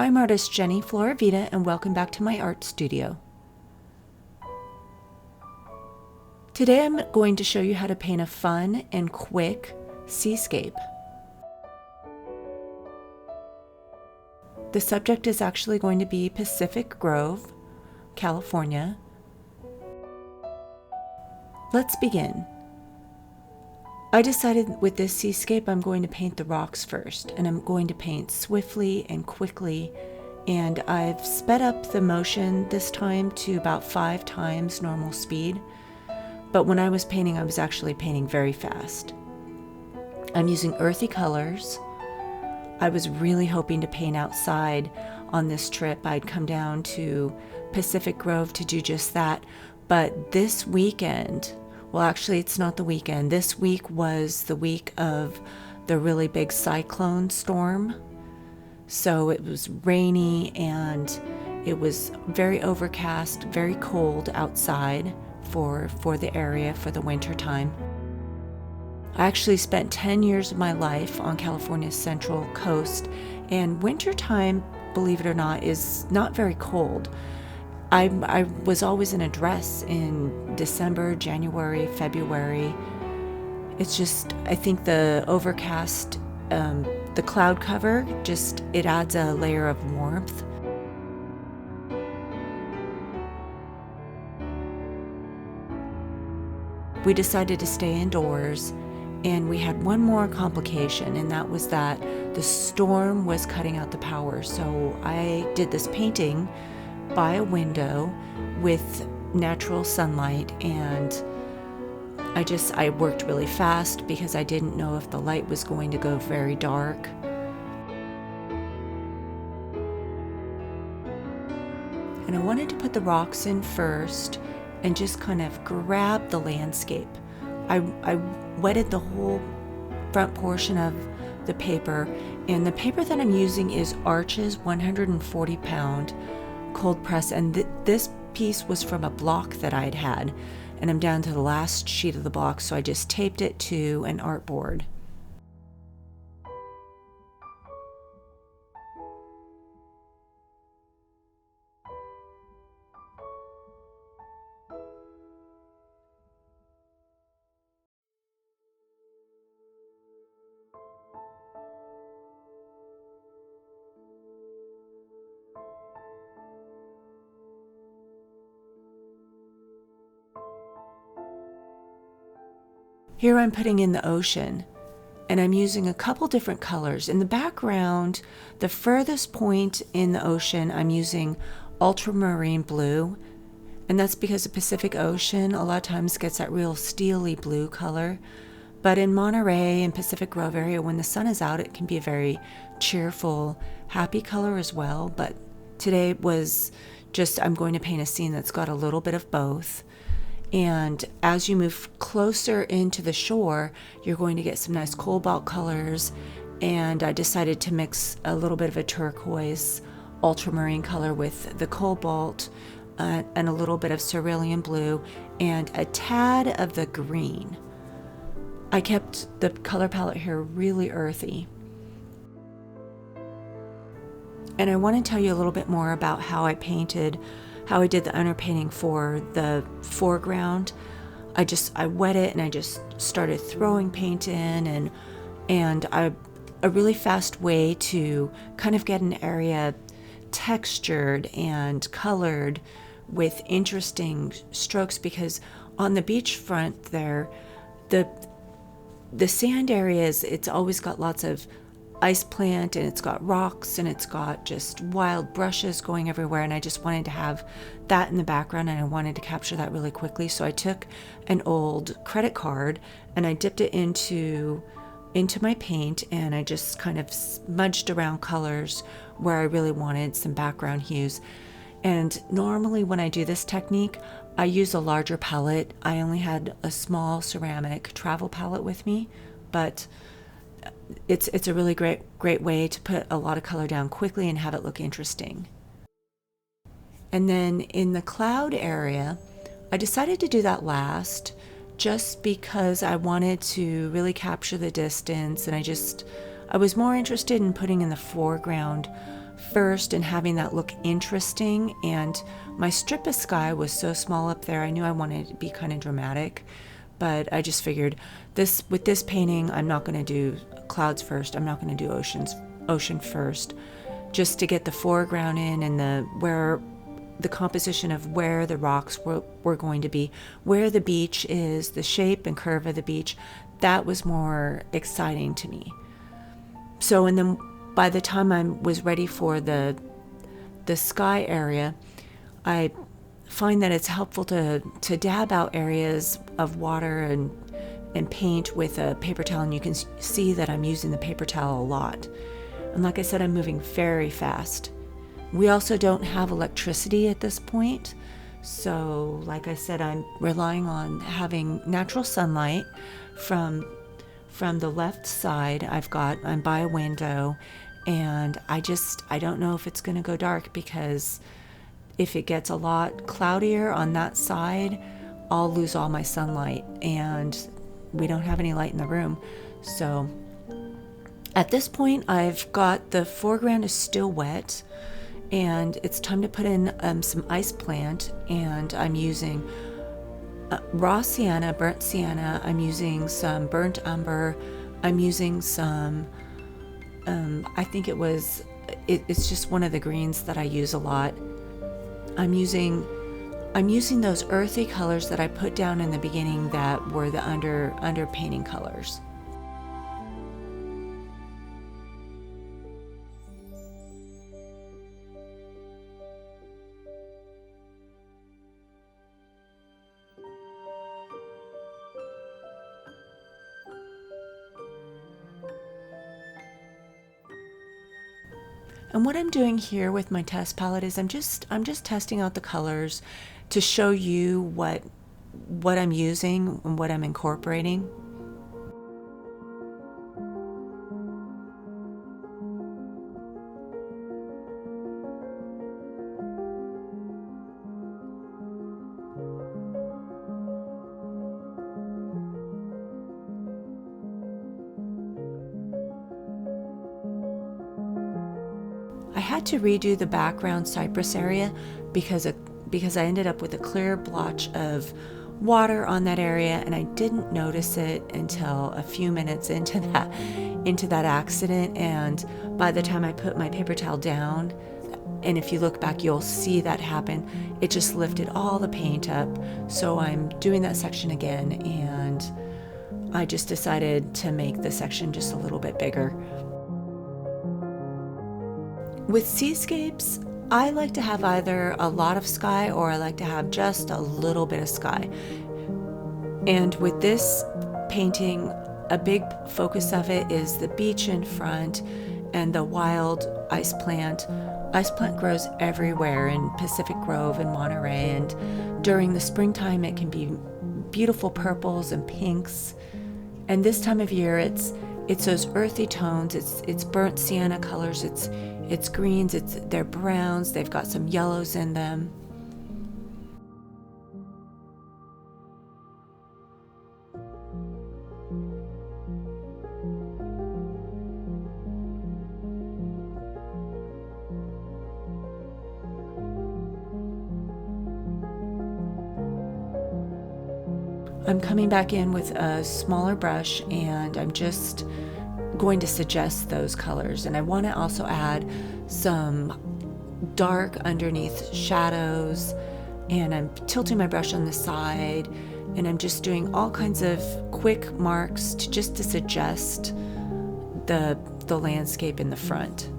I'm artist Jenny Floravita, and welcome back to my art studio. Today I'm going to show you how to paint a fun and quick seascape. The subject is actually going to be Pacific Grove, California. Let's begin. I decided with this seascape I'm going to paint the rocks first, and I'm going to paint swiftly and quickly, and I've sped up the motion this time to about 5 times normal speed, but when I was painting I was actually painting very fast. I'm using earthy colors. I was really hoping to paint outside on this trip. I'd come down to Pacific Grove to do just that, but this weekend, well, actually, it's not the weekend. This week was the week of the really big cyclone storm. So it was rainy and it was very overcast, very cold outside for the area for the winter time. I actually spent 10 years of my life on California's central coast, and wintertime, believe it or not, is not very cold. I was always in a dress in December, January, February. It's just, I think the overcast, the cloud cover, it adds a layer of warmth. We decided to stay indoors, and we had one more complication, and that was that the storm was cutting out the power. So I did this painting by a window with natural sunlight, and I worked really fast because I didn't know if the light was going to go very dark. And I wanted to put the rocks in first and just kind of grab the landscape. I wetted the whole front portion of the paper, and the paper that I'm using is Arches 140 pound cold press, and this piece was from a block that I'd had, and I'm down to the last sheet of the block, so I just taped it to an artboard. Here I'm putting in the ocean, and I'm using a couple different colors. In the background, the furthest point in the ocean, I'm using ultramarine blue, and that's because the Pacific Ocean a lot of times gets that real steely blue color. But in Monterey and Pacific Grove area, when the sun is out, it can be a very cheerful, happy color as well. But today was just, I'm going to paint a scene that's got a little bit of both. And as you move closer into the shore, you're going to get some nice cobalt colors. And I decided to mix a little bit of a turquoise ultramarine color with the cobalt and a little bit of cerulean blue and a tad of the green. I kept the color palette here really earthy. And I want to tell you a little bit more about how I did the underpainting for the foreground. I wet it and I just started throwing paint in, and a really fast way to kind of get an area textured and colored with interesting strokes, because on the beachfront there, the sand areas, it's always got lots of ice plant, and it's got rocks, and it's got just wild brushes going everywhere, and I just wanted to have that in the background, and I wanted to capture that really quickly. So I took an old credit card and I dipped it into my paint, and I just kind of smudged around colors where I really wanted some background hues. And normally when I do this technique, I use a larger palette. I only had a small ceramic travel palette with me, but it's a really great way to put a lot of color down quickly and have it look interesting. And then in the cloud area, I decided to do that last just because I wanted to really capture the distance, and I was more interested in putting in the foreground first and having that look interesting. And my strip of sky was so small up there, I knew I wanted it to be kind of dramatic, but I just figured with this painting, I'm not going to do clouds first. I'm not going to do ocean first, just to get the foreground in and the composition of where the rocks were going to be, where the beach is, the shape and curve of the beach. That was more exciting to me. So, and then by the time I was ready for the sky area, I find that it's helpful to dab out areas of water and paint with a paper towel, and you can see that I'm using the paper towel a lot. And like I said, I'm moving very fast. We also don't have electricity at this point, so like I said, I'm relying on having natural sunlight from the left side. I'm by a window, and I don't know if it's going to go dark, because if it gets a lot cloudier on that side, I'll lose all my sunlight, and we don't have any light in the room. So at this point, I've got the foreground is still wet, and it's time to put in some ice plant, and I'm using raw sienna, burnt sienna. I'm using some burnt umber. I'm using some, I think it's just one of the greens that I use a lot. I'm using those earthy colors that I put down in the beginning that were the underpainting colors. And what I'm doing here with my test palette is I'm just testing out the colors to show you what I'm using and what I'm incorporating. I had to redo the background cypress area because I ended up with a clear blotch of water on that area, and I didn't notice it until a few minutes into that accident. And by the time I put my paper towel down, and if you look back, you'll see that happen, it just lifted all the paint up. So I'm doing that section again, and I just decided to make the section just a little bit bigger. With seascapes, I like to have either a lot of sky or I like to have just a little bit of sky. And with this painting, a big focus of it is the beach in front and the wild ice plant. Ice plant grows everywhere in Pacific Grove and Monterey, and during the springtime it can be beautiful purples and pinks. And this time of year it's those earthy tones, it's burnt sienna colors, it's greens, they're browns, they've got some yellows in them. I'm coming back in with a smaller brush, and I'm just going to suggest those colors. And I want to also add some dark underneath shadows, and I'm tilting my brush on the side, and I'm just doing all kinds of quick marks to suggest the landscape in the front.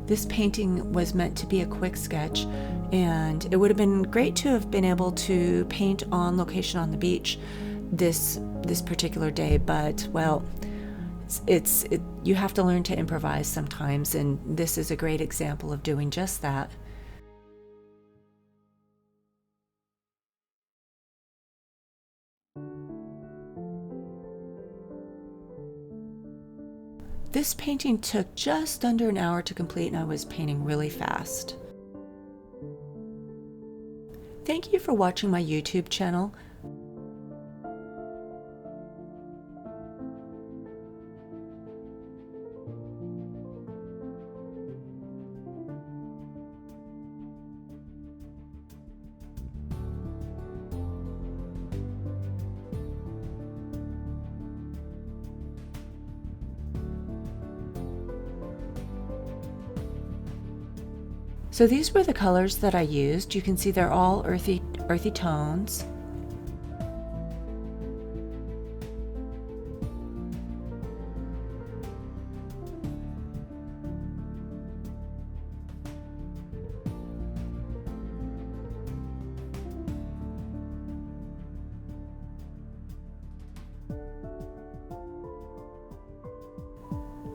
This painting was meant to be a quick sketch, and it would have been great to have been able to paint on location on the beach this particular day, but well, you have to learn to improvise sometimes, and this is a great example of doing just that. This painting took just under an hour to complete, and I was painting really fast. Thank you for watching my YouTube channel. So these were the colors that I used. You can see they're all earthy tones.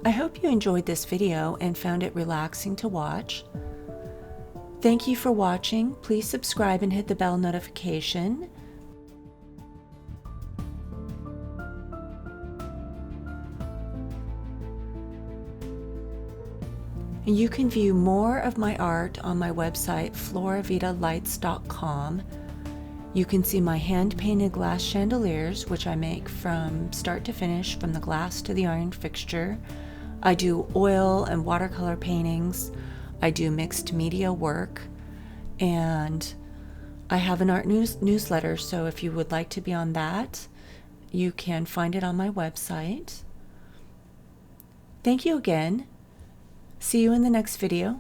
I hope you enjoyed this video and found it relaxing to watch. Thank you for watching. Please subscribe and hit the bell notification. And you can view more of my art on my website, floravitalights.com. You can see my hand-painted glass chandeliers, which I make from start to finish, from the glass to the iron fixture. I do oil and watercolor paintings. I do mixed media work. And I have an art newsletter, so if you would like to be on that, you can find it on my website. Thank you again. See you in the next video.